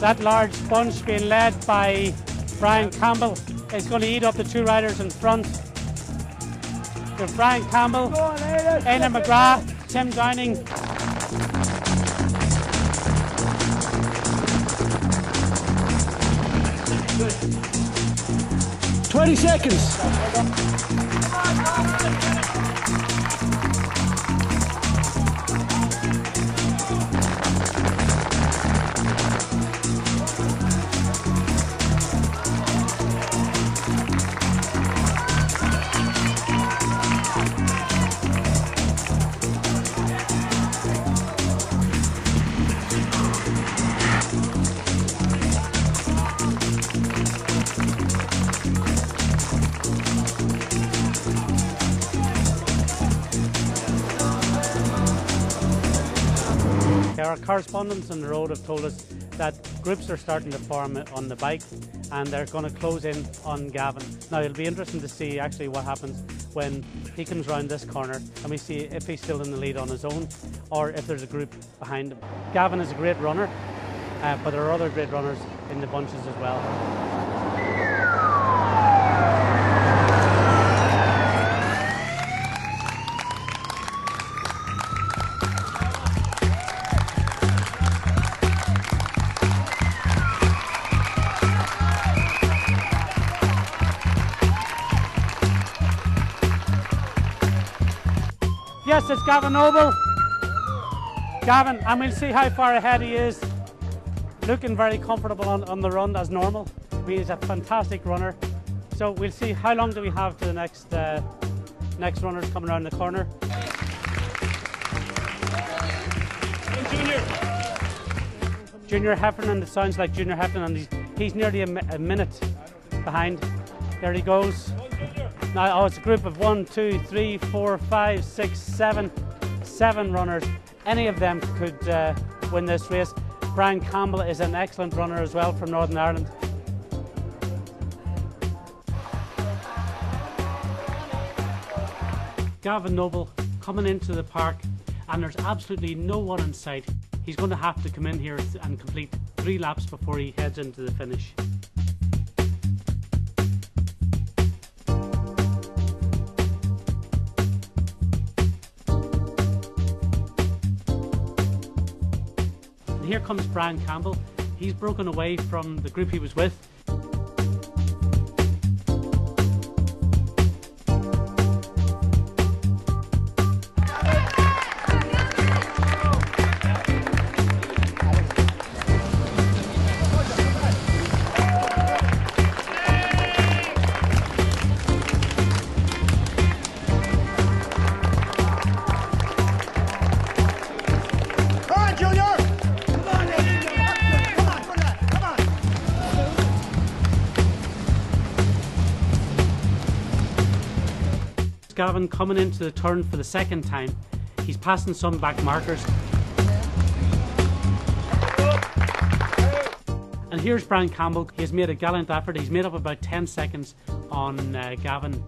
That large bunch being led by Brian Campbell is going to eat up the two riders in front. So Brian Campbell, Éanna McGrath, Tim Downing. Good. 20 seconds. Our correspondents on the road have told us that groups are starting to form on the bike and they're going to close in on Gavin. Now it'll be interesting to see actually what happens when he comes round this corner and we see if he's still in the lead on his own or if there's a group behind him. Gavin is a great runner, but there are other great runners in the bunches as well. Yes, it's Gavin Noble. Gavin, and we'll see how far ahead he is. Looking very comfortable on the run as normal. He's a fantastic runner. So we'll see how long do we have to the next runners coming around the corner. Junior Heffernan, it sounds like Junior Heffernan, and he's nearly a minute behind. There he goes. Now, it's a group of 1, 2, 3, 4, 5, 6, 7 runners. Any of them could win this race. Brian Campbell is an excellent runner as well from Northern Ireland. Gavin Noble coming into the park, and there's absolutely no one in sight. He's going to have to come in here and complete 3 laps before he heads into the finish. Here comes Brian Campbell. He's broken away from the group he was with. Gavin coming into the turn for the second time. He's passing some back markers. And here's Brian Campbell. He has made a gallant effort. He's made up about 10 seconds on Gavin.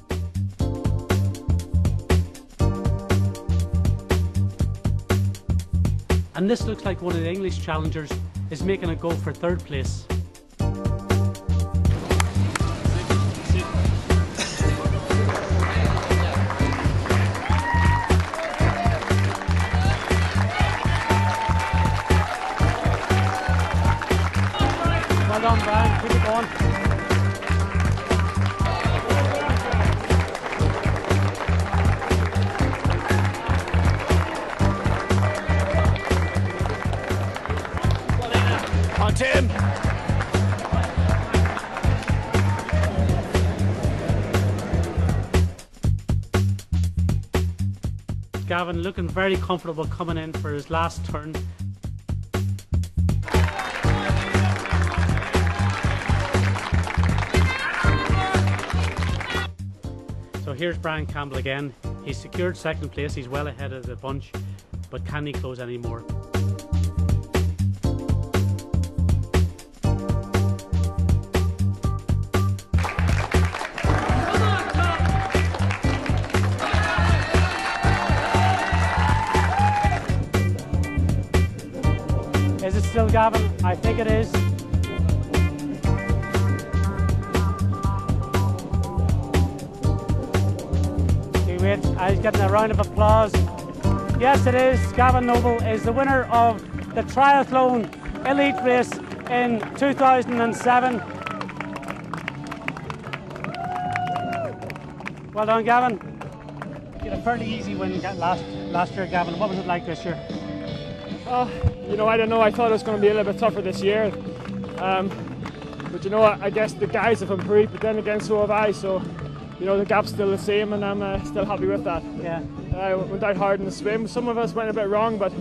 And this looks like one of the English challengers is making a go for 3rd place. Well done, Brian. Keep it going. On Tim. Gavin looking very comfortable coming in for his last turn. So here's Brian Campbell again. He's secured 2nd place. He's well ahead of the bunch, but can he close any more? Is it still Gavin? I think it is. great. He's getting a round of applause. Yes, it is. Gavin Noble is the winner of the triathlone elite race in 2007. Well done, Gavin. You had a fairly easy win last year, Gavin. What was it like this year? You know, I don't know. I thought it was going to be a little bit tougher this year. But you know what? I guess the guys have improved, but then again, so have I. So, you know, the gap's still the same, and I'm still happy with that. Yeah. I went out hard in the swim. Some of us went a bit wrong, but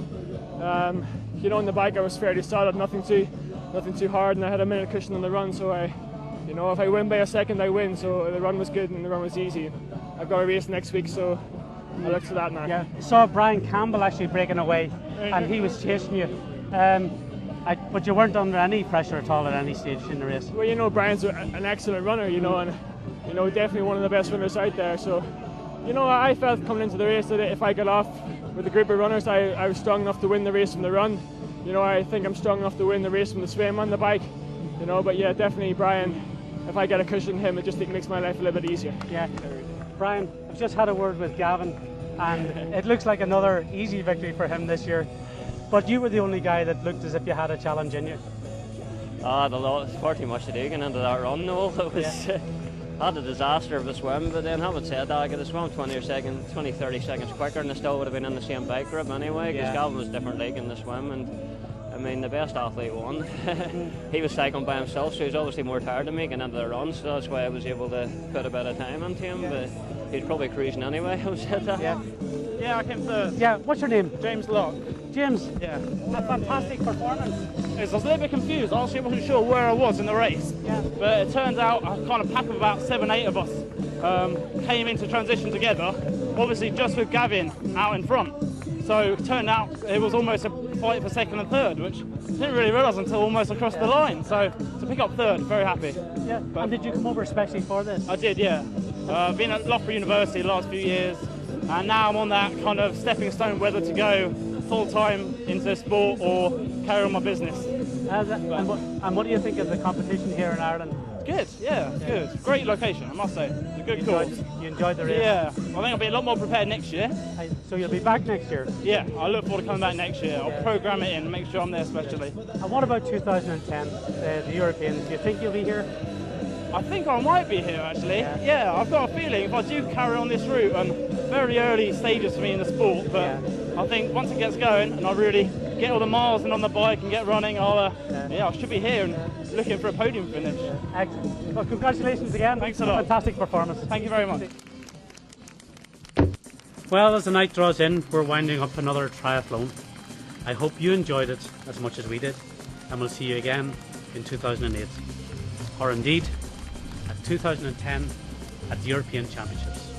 you know, on the bike I was fairly solid. Nothing too hard, and I had a minute cushion on the run. So you know, if I win by a second, I win. So the run was good, and the run was easy. I've got a race next week, so I look to that now. Yeah. I saw Brian Campbell actually breaking away, and he was chasing you. But you weren't under any pressure at all at any stage in the race. Well, you know, Brian's an excellent runner, you know, and you know, definitely one of the best runners out there. So, you know, I felt coming into the race that if I got off with a group of runners, I was strong enough to win the race from the run. You know, I think I'm strong enough to win the race from the swim on the bike. You know, but yeah, definitely Brian. If I get a cushion him, it just makes my life a little bit easier. Yeah, Brian, I've just had a word with Gavin, and it looks like another easy victory for him this year. But you were the only guy that looked as if you had a challenge in you. It's far too much to do getting into that run, though. It was had a disaster of a swim, but then having said that, I could have swum 20, 30 seconds quicker, and I still would have been in the same bike group anyway, because Gavin was a different league in the swim, and I mean, the best athlete won. He was cycling by himself, so he's obviously more tired than me getting into the run, so that's why I was able to put a bit of time into him, but he's probably cruising anyway, having said that. Yeah, I came third. Yeah, what's your name? James Locke. James. Yeah. A fantastic performance. I was a little bit confused. Honestly, I wasn't sure where I was in the race. Yeah. But it turns out a kind of pack of about 7, 8 of us came into transition together, obviously just with Gavin out in front. So it turned out it was almost a fight for second and third, which I didn't really realise until almost across the line. So to pick up third, very happy. Yeah. And did you come over especially for this? I did, yeah. I've been at Loughborough University the last few years, and now I'm on that kind of stepping stone whether to go full-time into sport or carry on my business. And what do you think of the competition here in Ireland? Good, yeah, good. Great location, I must say. It's a good course. You enjoyed the race? Yeah, I think I'll be a lot more prepared next year. So you'll be back next year? Yeah, I look forward to coming back next year. I'll program it in, make sure I'm there especially. And what about 2010, the Europeans? Do you think you'll be here? I think I might be here actually. Yeah, I've got a feeling if I do carry on this route, and very early stages for me in the sport, but I think once it gets going and I really get all the miles in on the bike and get running, I should be here and looking for a podium finish. Excellent. Well, congratulations again. Thanks a lot. Fantastic performance. Thank you very much. Well, as the night draws in, we're winding up another triathlon. I hope you enjoyed it as much as we did, and we'll see you again in 2008, or indeed at 2010 at the European Championships.